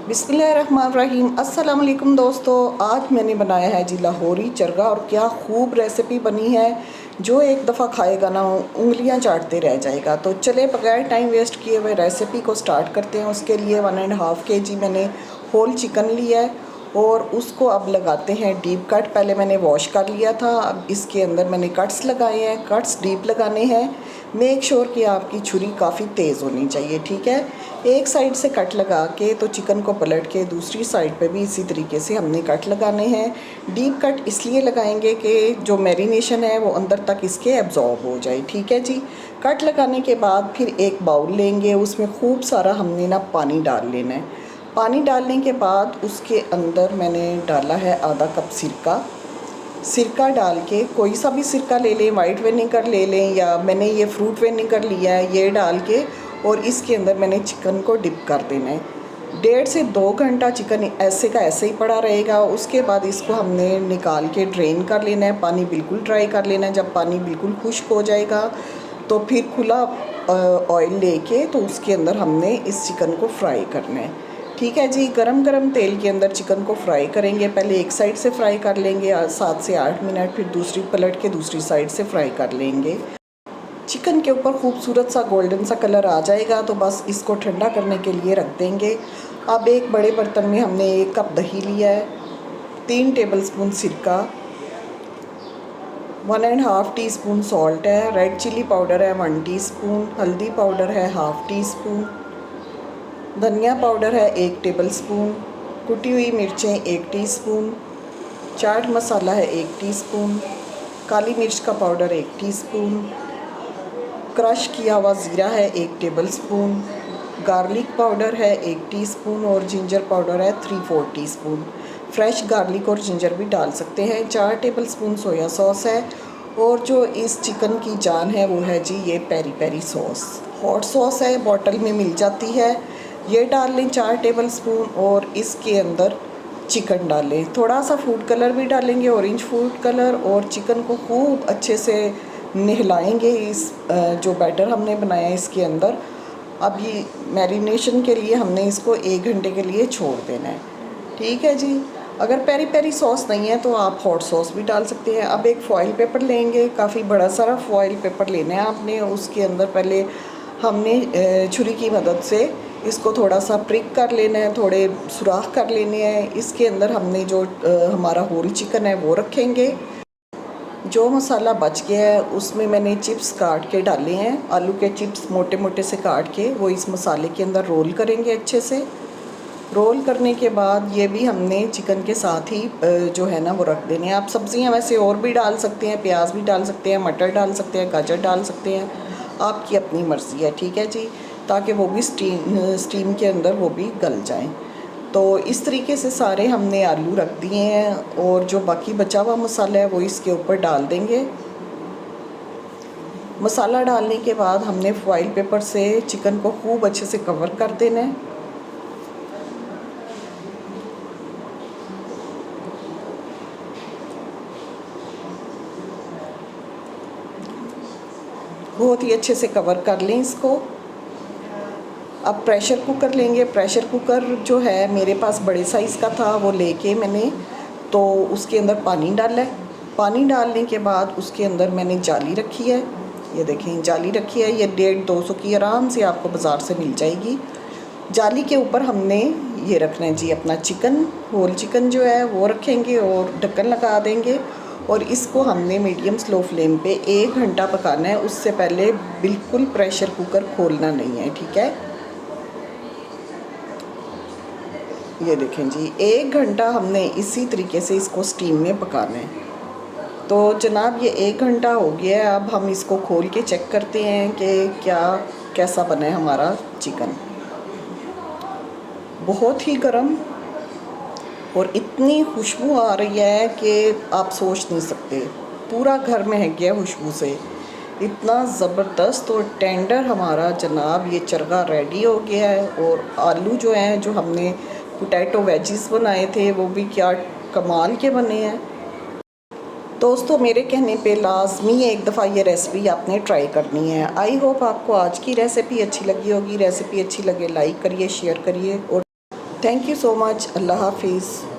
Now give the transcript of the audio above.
बिस्मिल्लाहिर्रहमानिर्रहीम। अस्सलाम वालेकुम दोस्तों, आज मैंने बनाया है जी लाहौरी चरगा और क्या खूब रेसिपी बनी है। जो एक दफ़ा खाएगा ना उंगलियां चाटते रह जाएगा। तो चले बगैर टाइम वेस्ट किए हुए रेसिपी को स्टार्ट करते हैं। उसके लिए 1.5 kg मैंने होल चिकन लिया है और उसको अब लगाते हैं डीप कट। पहले मैंने वॉश कर लिया था, अब इसके अंदर मैंने कट्स लगाए हैं। कट्स डीप लगाने हैं। मेक श्योर कि आपकी छुरी काफ़ी तेज़ होनी चाहिए, ठीक है। एक साइड से कट लगा के तो चिकन को पलट के दूसरी साइड पे भी इसी तरीके से हमने कट लगाने हैं। डीप कट इसलिए लगाएंगे कि जो मैरिनेशन है वो अंदर तक इसके एब्जॉर्ब हो जाए, ठीक है जी। कट लगाने के बाद फिर एक बाउल लेंगे, उसमें खूब सारा हमने ना पानी डाल लेना है। पानी डालने के बाद उसके अंदर मैंने डाला है आधा कप सिरका। सिरका डाल के कोई सा भी सिरका ले लें, वाइट विनेगर ले लें या मैंने ये फ्रूट विनेगर लिया है, ये डाल के और इसके अंदर मैंने चिकन को डिप कर देना है। 1.5 से 2 घंटा चिकन ऐसे का ऐसे ही पड़ा रहेगा। उसके बाद इसको हमने निकाल के ड्रेन कर लेना है, पानी बिल्कुल ड्राई कर लेना है। जब पानी बिल्कुल खुश्क हो जाएगा तो फिर खुला ऑयल लेके तो उसके अंदर हमने इस चिकन को फ्राई करना है, ठीक है जी। गरम गरम तेल के अंदर चिकन को फ्राई करेंगे। पहले एक साइड से फ्राई कर लेंगे 7 से 8 मिनट, फिर दूसरी पलट के दूसरी साइड से फ्राई कर लेंगे। चिकन के ऊपर खूबसूरत सा गोल्डन सा कलर आ जाएगा तो बस इसको ठंडा करने के लिए रख देंगे। अब एक बड़े बर्तन में हमने 1 कप दही लिया है, 3 टेबलस्पून सिरका, 1.5 टीस्पून सॉल्ट है, रेड चिली पाउडर है 1 टीस्पून, हल्दी पाउडर है 1/2 टीस्पून, धनिया पाउडर है 1 टेबलस्पून, कुटी हुई मिर्चें 1 टीस्पून, चाट मसाला है 1 टीस्पून, काली मिर्च का पाउडर 1 टीस्पून, क्रश किया हुआ ज़ीरा है 1 टेबलस्पून, गार्लिक पाउडर है 1 टीस्पून और जिंजर पाउडर है 3/4 टीस्पून। फ्रेश गार्लिक और जिंजर भी डाल सकते हैं। 4 टेबलस्पून सोया सॉस है और जो इस चिकन की जान है वो है जी ये peri peri sauce. Hot sauce है, बॉटल में मिल जाती है, ये डाल लें 4 टेबलस्पून और इसके अंदर चिकन डालें। थोड़ा सा फूड कलर भी डालेंगे, ऑरेंज फूड कलर, और चिकन को खूब अच्छे से नहलाएंगे इस जो बैटर हमने बनाया है इसके अंदर। अब ये मैरिनेशन के लिए हमने इसको 1 घंटे के लिए छोड़ देना है, ठीक है जी। अगर पेरी पेरी सॉस नहीं है तो आप हॉट सॉस भी डाल सकते हैं। अब एक फॉइल पेपर लेंगे, काफ़ी बड़ा सारा फॉइल पेपर लेना है आपने। उसके अंदर पहले हमने छुरी की मदद से इसको थोड़ा सा प्रिक कर लेना है, थोड़े सुराख कर लेने हैं। इसके अंदर हमने जो हमारा होल चिकन है वो रखेंगे। जो मसाला बच गया है उसमें मैंने चिप्स काट के डाले हैं, आलू के चिप्स मोटे मोटे से काट के, वो इस मसाले के अंदर रोल करेंगे अच्छे से। रोल करने के बाद ये भी हमने चिकन के साथ ही जो है ना वो रख देने हैं। आप सब्ज़ियां वैसे और भी डाल सकते हैं, प्याज भी डाल सकते हैं, मटर डाल सकते हैं, गाजर डाल सकते हैं, आपकी अपनी मर्ज़ी है, ठीक है जी, ताकि वो भी स्टीम के अंदर वो भी गल जाएँ। तो इस तरीके से सारे हमने आलू रख दिए हैं और जो बाकी बचा हुआ मसाला है वो इसके ऊपर डाल देंगे। मसाला डालने के बाद हमने फॉइल पेपर से चिकन को खूब अच्छे से कवर कर देना है। बहुत ही अच्छे से कवर कर लें इसको। अब प्रेशर कुकर लेंगे। प्रेशर कुकर जो है मेरे पास बड़े साइज़ का था, वो लेके मैंने तो उसके अंदर पानी डाला है। पानी डालने के बाद उसके अंदर मैंने जाली रखी है, ये देखें जाली रखी है, ये 150-200 की आराम से आपको बाज़ार से मिल जाएगी। जाली के ऊपर हमने ये रखना है जी अपना चिकन, होल चिकन जो है वो रखेंगे और ढक्कन लगा देंगे और इसको हमने मीडियम स्लो फ्लेम पे 1 घंटा पकाना है। उससे पहले बिल्कुल प्रेशर कुकर खोलना नहीं है, ठीक है। ये देखें जी 1 घंटा हमने इसी तरीके से इसको स्टीम में पकाना है। तो जनाब ये 1 घंटा हो गया है। अब हम इसको खोल के चेक करते हैं कि कैसा बना है हमारा चिकन। बहुत ही गर्म और इतनी खुशबू आ रही है कि आप सोच नहीं सकते, पूरा घर महक गया खुशबू से। इतना ज़बरदस्त और टेंडर हमारा जनाब ये चरगा रेडी हो गया है। और आलू जो हैं, जो हमने पोटैटो वेजिस बनाए थे, वो भी क्या कमाल के बने हैं। दोस्तों मेरे कहने पे लाजमी एक दफ़ा ये रेसिपी आपने ट्राई करनी है। आई होप आपको आज की रेसिपी अच्छी लगी होगी। रेसिपी अच्छी लगे लाइक करिए, शेयर करिए और थैंक यू सो मच। अल्लाह हाफिज़।